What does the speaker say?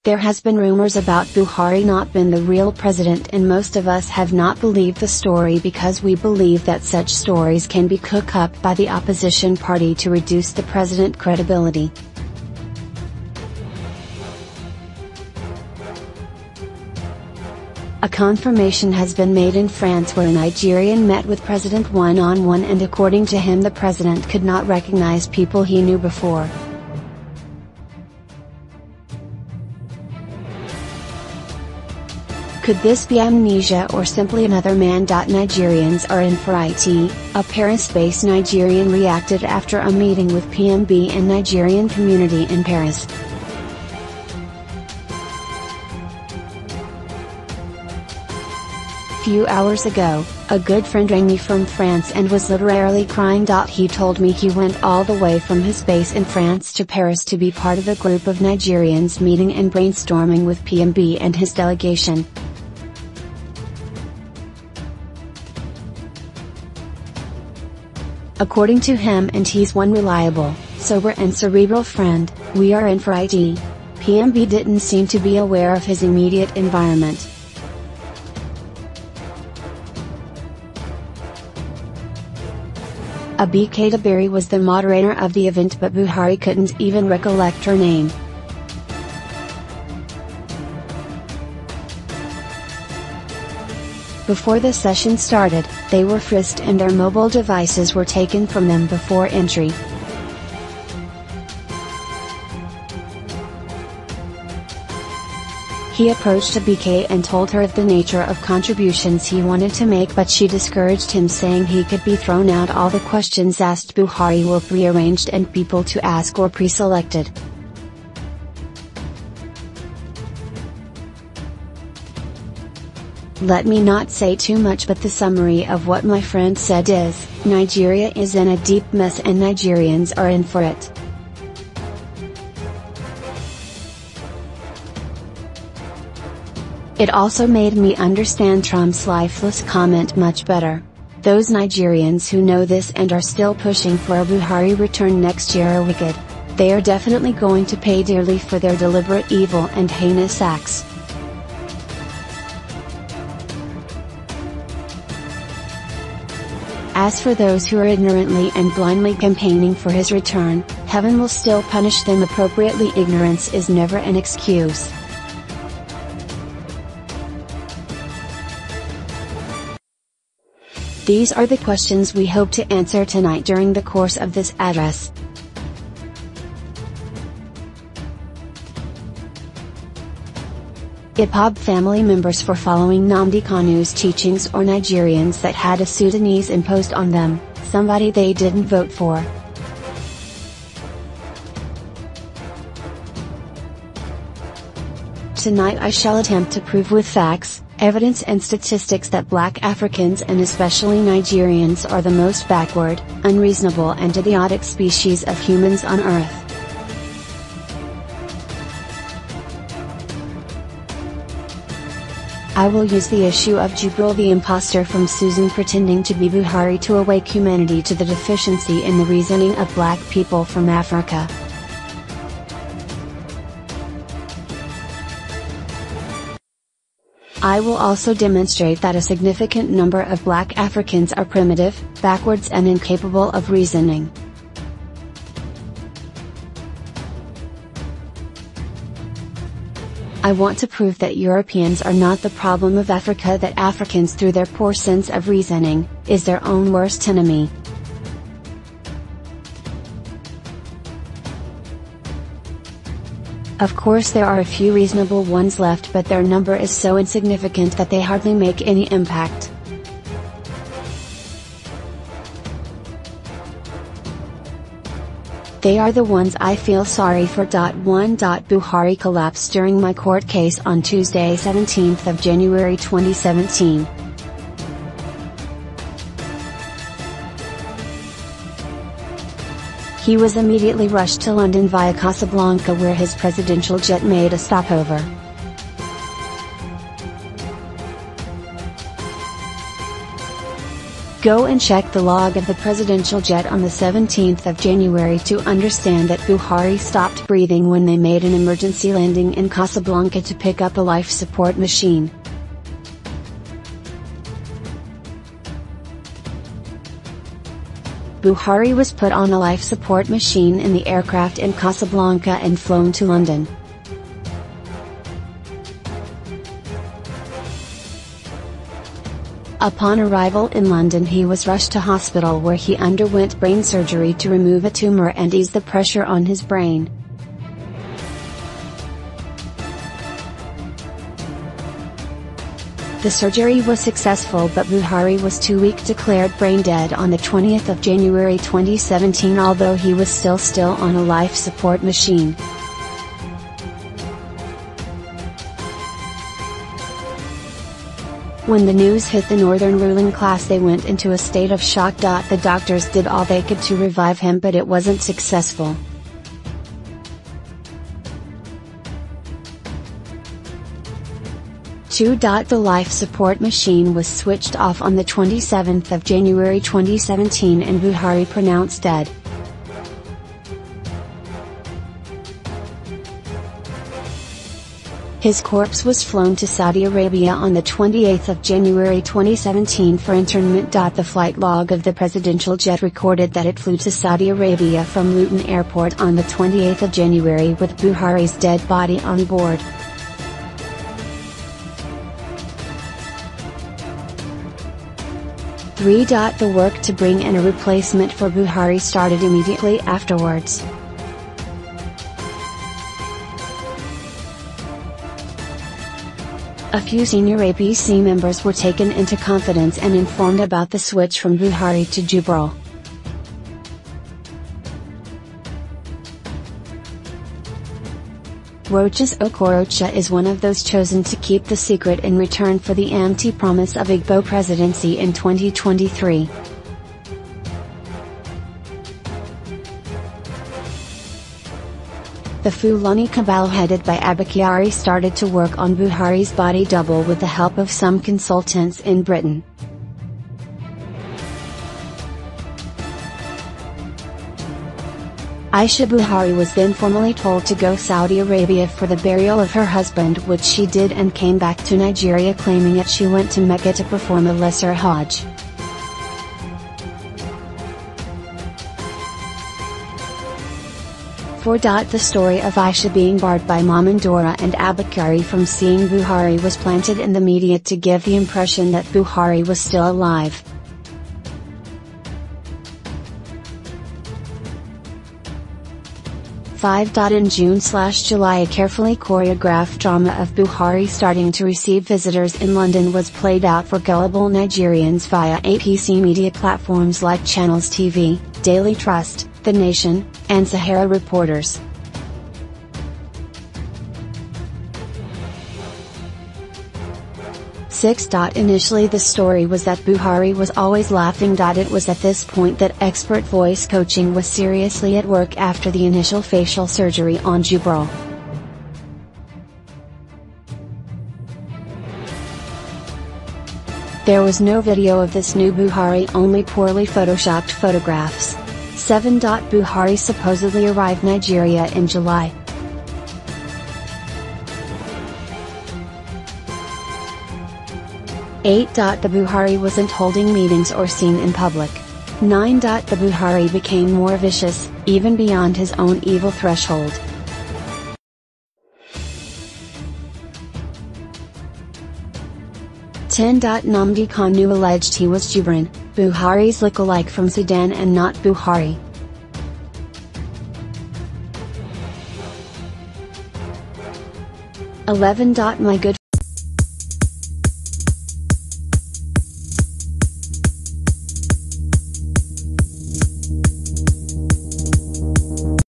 There has been rumors about Buhari not being the real president, and most of us have not believed the story because we believe that such stories can be cooked up by the opposition party to reduce the president's credibility. A confirmation has been made in France where a Nigerian met with President one-on-one, and according to him the president could not recognize people he knew before. Could this be amnesia or simply another man.Nigerians are in for it? A Paris-based Nigerian reacted after a meeting with PMB and Nigerian Community in Paris. Few hours ago, a good friend rang me from France and was literally crying. He told me he went all the way from his base in France to Paris to be part of a group of Nigerians meeting and brainstorming with PMB and his delegation. According to him, and he's one reliable, sober and cerebral friend, we are in for it. PMB didn't seem to be aware of his immediate environment. Abike Dabiri was the moderator of the event, but Buhari couldn't even recollect her name. Before the session started, they were frisked and their mobile devices were taken from them before entry. He approached Abike and told her of the nature of contributions he wanted to make, but she discouraged him, saying he could be thrown out. All the questions asked Buhari were pre-arranged and people to ask were pre-selected. Let me not say too much, but the summary of what my friend said is, Nigeria is in a deep mess and Nigerians are in for it. It also made me understand Trump's lifeless comment much better. Those Nigerians who know this and are still pushing for a Buhari return next year are wicked. They are definitely going to pay dearly for their deliberate evil and heinous acts. As for those who are ignorantly and blindly campaigning for his return, heaven will still punish them appropriately. Ignorance is never an excuse. These are the questions we hope to answer tonight during the course of this address. IPOB family members for following Nnamdi Kanu's teachings, or Nigerians that had a Sudanese imposed on them, somebody they didn't vote for. Tonight I shall attempt to prove with facts, evidence and statistics that Black Africans and especially Nigerians are the most backward, unreasonable and idiotic species of humans on earth. I will use the issue of Jubril the impostor from Susan pretending to be Buhari to awake humanity to the deficiency in the reasoning of Black people from Africa. I will also demonstrate that a significant number of Black Africans are primitive, backwards and incapable of reasoning. I want to prove that Europeans are not the problem of Africa, that Africans through their poor sense of reasoning, is their own worst enemy. Of course there are a few reasonable ones left, but their number is so insignificant that they hardly make any impact. They are the ones I feel sorry for. 1. Buhari collapsed during my court case on Tuesday 17th of January 2017. He was immediately rushed to London via Casablanca, where his presidential jet made a stopover. Go and check the log of the presidential jet on the 17th of January to understand that Buhari stopped breathing when they made an emergency landing in Casablanca to pick up a life support machine. Buhari was put on a life support machine in the aircraft in Casablanca and flown to London. Upon arrival in London, he was rushed to hospital where he underwent brain surgery to remove a tumor and ease the pressure on his brain. The surgery was successful, but Buhari was 2 weeks declared brain dead on the 20th of January 2017, although he was still on a life support machine. When the news hit the northern ruling class, they went into a state of shock. The doctors did all they could to revive him, but it wasn't successful. The life support machine was switched off on the 27th of January 2017 and Buhari pronounced dead. His corpse was flown to Saudi Arabia on the 28th of January 2017 for interment. The flight log of the presidential jet recorded that it flew to Saudi Arabia from Luton Airport on the 28th of January with Buhari's dead body on board. The work to bring in a replacement for Buhari started immediately afterwards. A few senior APC members were taken into confidence and informed about the switch from Buhari to Jubril. Rochas Okorocha is one of those chosen to keep the secret in return for the empty promise of Igbo presidency in 2023. The Fulani cabal headed by Abike started to work on Buhari's body double with the help of some consultants in Britain. Aisha Buhari was then formally told to go Saudi Arabia for the burial of her husband, which she did, and came back to Nigeria claiming that she went to Mecca to perform a lesser Hajj. The story of Aisha being barred by Mamandora and Abike from seeing Buhari was planted in the media to give the impression that Buhari was still alive. In June/July, a carefully choreographed drama of Buhari starting to receive visitors in London was played out for gullible Nigerians via APC media platforms like Channels TV, Daily Trust, The Nation, and Sahara Reporters. Initially the story was that Buhari was always laughing. It was at this point that expert voice coaching was seriously at work after the initial facial surgery on Jubril. There was no video of this new Buhari, only poorly photoshopped photographs. Buhari supposedly arrived Nigeria in July. 8. The Buhari wasn't holding meetings or seen in public. 9. The Buhari became more vicious, even beyond his own evil threshold. Nnamdi Kanu alleged he was Jubril, Buhari's lookalike from Sudan and not Buhari. My good